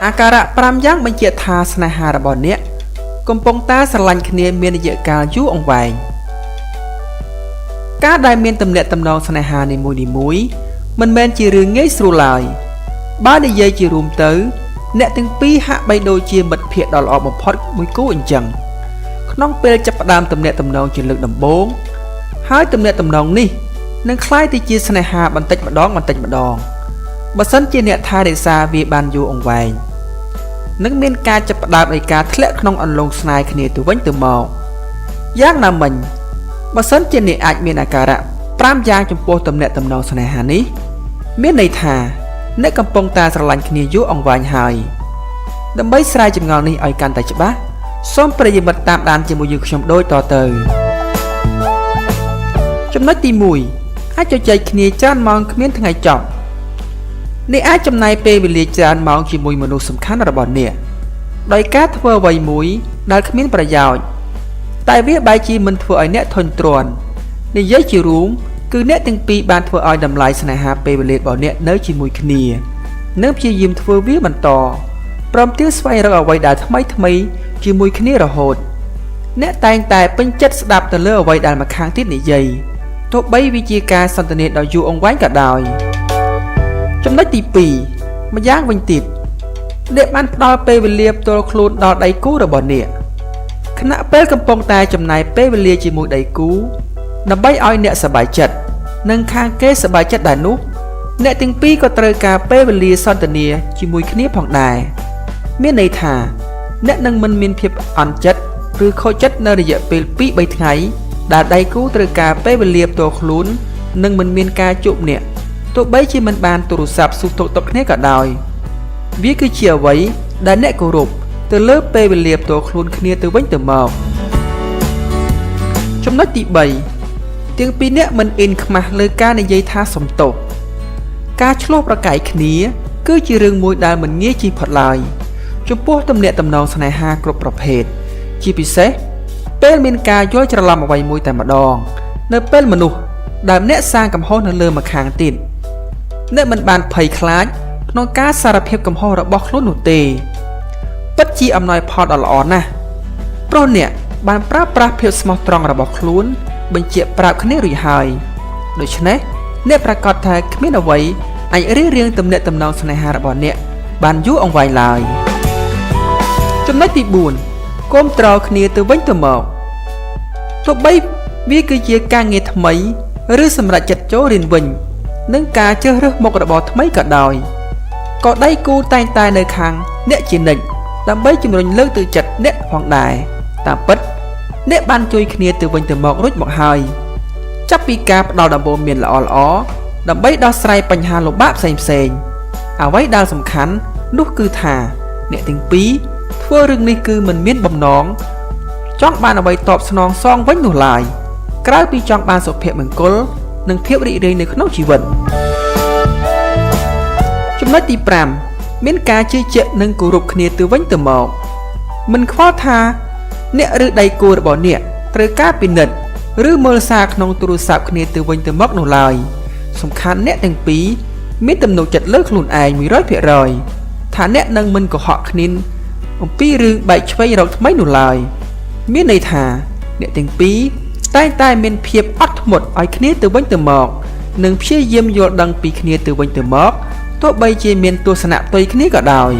អាការៈ5យ៉ាងបញ្ជាក់ថាស្នេហារបស់អ្នកកំពុងតែស្រឡាញ់គ្នាមានរយៈកាលយូរអង្វែងការដែលមានទំនាក់ទំនងស្នេហានីមួយៗមិនមែនជារឿងងាយស្រួលឡើយបើនិយាយជារួមទៅអ្នកទាំងពីរហាក់បីដូចជាមិត្តភក្តិដ៏ល្អបំផុតមួយគូអញ្ចឹងក្នុងពេលចាប់ផ្ដើមទំនាក់ទំនងជាលើកដំបូងហើយទំនាក់ទំនងនេះនឹងក្លាយទៅជាស្នេហាបន្តិចម្ដងបើសិនជាអ្នកថែរក្សាវាបានយូរអង្វែងនឹងមានការចាប់ផ្ដើមនៃការធ្លាក់ក្នុងអន្លង់ស្នេហ៍គ្នាទៅវិញទៅមកយ៉ាងណាមិញបើសិនជាអ្នកអាចមានអាការៈ5យ៉ាងចំពោះទំនាក់ទំនងស្នេហានេះមានន័យថាអ្នកកំពុងតែស្រឡាញ់គ្នាយូរអង្វែងហើយដើម្បីស្រាយចម្ងល់នេះឲ្យកាន់តែច្បាស់សូមប្រិយមិត្តតាមដានជាមួយយើងខ្ញុំដូចតទៅចំណុចទី1អាចជជែកគ្នាច្រើនម៉ោងគ្មានថ្ងៃចប់អ្នកអាចចំណាយពេលវេលាច្រើនម៉ោងជាមួយមនុស្សសំខាន់របស់អ្នកដោយការធ្វើអ្វីមួយដែលគ្មានប្រយោជន៍តែវាបែរជាមិនធ្វើឲ្យអ្នកធុញទ្រាន់និយាយជារួមគឺអ្នកទាំងពីរបានធ្វើឲ្យតម្លៃស្នេហាពេលវេលារបស់អ្នកនៅជាមួយគ្នានិងព្យាយាមធ្វើវាបន្តព្រមទាំងស្វែងរកអ្វីដែលថ្មីជាមួយគ្នារហូតអ្នកតែងតែពេញចិត្តស្ដាប់ទៅលើអ្វីដែលម្ខាងទៀតនិយាយទោះបីវាជាការសន្ទនាដ៏យូរអង្វែងក៏ដោយចំណុចទី2ម្យ៉ាងវិញទៀតអ្នកបានផ្ដល់ពេលវេលាផ្ទាល់ខ្លួនដល់ដៃគូរបស់អ្នកខណៈពេលកំពុងតែចំណាយពេលវេលាជាមួយដៃគូដើម្បីឲ្យអ្នកសប្បាយចិត្តនិងខាងគេសប្បាយចិត្តដែរនោះអ្នកទាំងពីរក៏ត្រូវការពេលវេលាសន្ទនាជាមួយគ្នាផងដែរមានន័យថាអ្នកនឹងមិនមានភាពអន់ចិត្តឬខូចចិត្តនៅរយៈពេល 2-3 ថ្ងៃដែលដៃគូត្រូវការពេលវេលាផ្ទាល់ខ្លួននិងមិនមានការជួបអ្នកទោះបីជាមិនបានទូរស័ព្ទសួរទុកទុកគ្នាក៏ដោយវាគឺជាអ្វីដែលអ្នកគោរពទៅលើពេលវេលាផ្ទាល់ខ្លួនគ្នាទៅវិញទៅមកចំណុចទី3ទាំងពីរអ្នកមិនអៀនខ្មាស់លើការនិយាយថាសំទោសការឆ្លោះប្រកែកគ្នាគឺជារឿងមួយដែលមិនងាយជៀសផុតឡើយចំពោះទំនាក់ទំនងស្នេហាគ្រប់ប្រភេទជាពិសេសពេលមានការយល់ច្រឡំអ្វីមួយតែម្ដងនៅពេលមនុស្សដែលអ្នកសាងកំហុសនៅលើម្ខាងទៀតអ្នកមិនបានភ័យខ្លាចក្នុងការសារភាពកំហុសរបស់ខ្លួននោះទេពិតជាអំណោយផលដ៏ល្អណាស់ព្រោះអ្នកបានប្រើប្រាស់ភាពស្មោះត្រង់របស់ខ្លួនបញ្ជាក់ប្រាប់គ្នារួចហើយដូច្នេះអ្នកប្រកាសថាគ្មានអ្វីអាចរៀងទំនាក់ទំនងស្នេហារបស់អ្នកបានយូរអង្វែងឡើយចំណុចទី4គាំទ្រគ្នាទៅវិញទៅមកទោះបីវាគឺជាការងារថ្មីឬសម្រាប់ចិត្តចូលរៀនវិញនឹងការជ្រើសរើសមុខរបរថ្មីក៏ដោយក៏ដៃគូតែងតែនៅខាងអ្នកជានិច្ចដើម្បីជំរុញលើកទឹកចិត្តអ្នកផងដែរតាមពិតអ្នកបានជួយគ្នាទៅវិញទៅមករួចមកហើយចាប់ពីការផ្ដល់ដំបូន្មានល្អដើម្បីដោះស្រាយបញ្ហាលំបាកផ្សេងអ្វីដែលសំខាន់នោះគឺថាអ្នកទាំងពីរធ្វើរឿងនេះគឺមិនមានបំណងចង់បានអ្វីតបស្នងសងវិញនោះឡើយក្រៅពីចង់បានសុភមង្គលនិងភាពរីករាយនៅក្នុងជីវិតចំណុចទី5មានការជឿជាក់និងគោរពគ្នាទៅវិញទៅមកមិនខ្វល់ថាអ្នកឬដៃគូរបស់អ្នកត្រូវការពិនិត្យឬមើលសារក្នុងទូរស័ព្ទគ្នាទៅវិញទៅមកនោះឡើយសំខាន់អ្នកទាំងពីរមានទំនុកចិត្តលើខ្លួនឯង 100% ថាអ្នកនឹងមិនកុហកគ្នាអំពីរឿងបែកឆ្វេងរកថ្មីនោះឡើយមានន័យថាអ្នកទាំងពីរតែងតែមានភាពអត់ធ្មត់ឲ្យគ្នាទៅវិញទៅមកនិងព្យាយាមយល់ដឹងពីគ្នាទៅវិញទៅមកទោះបីជាមានទស្សនៈផ្ទុយគ្នាក៏ដោយ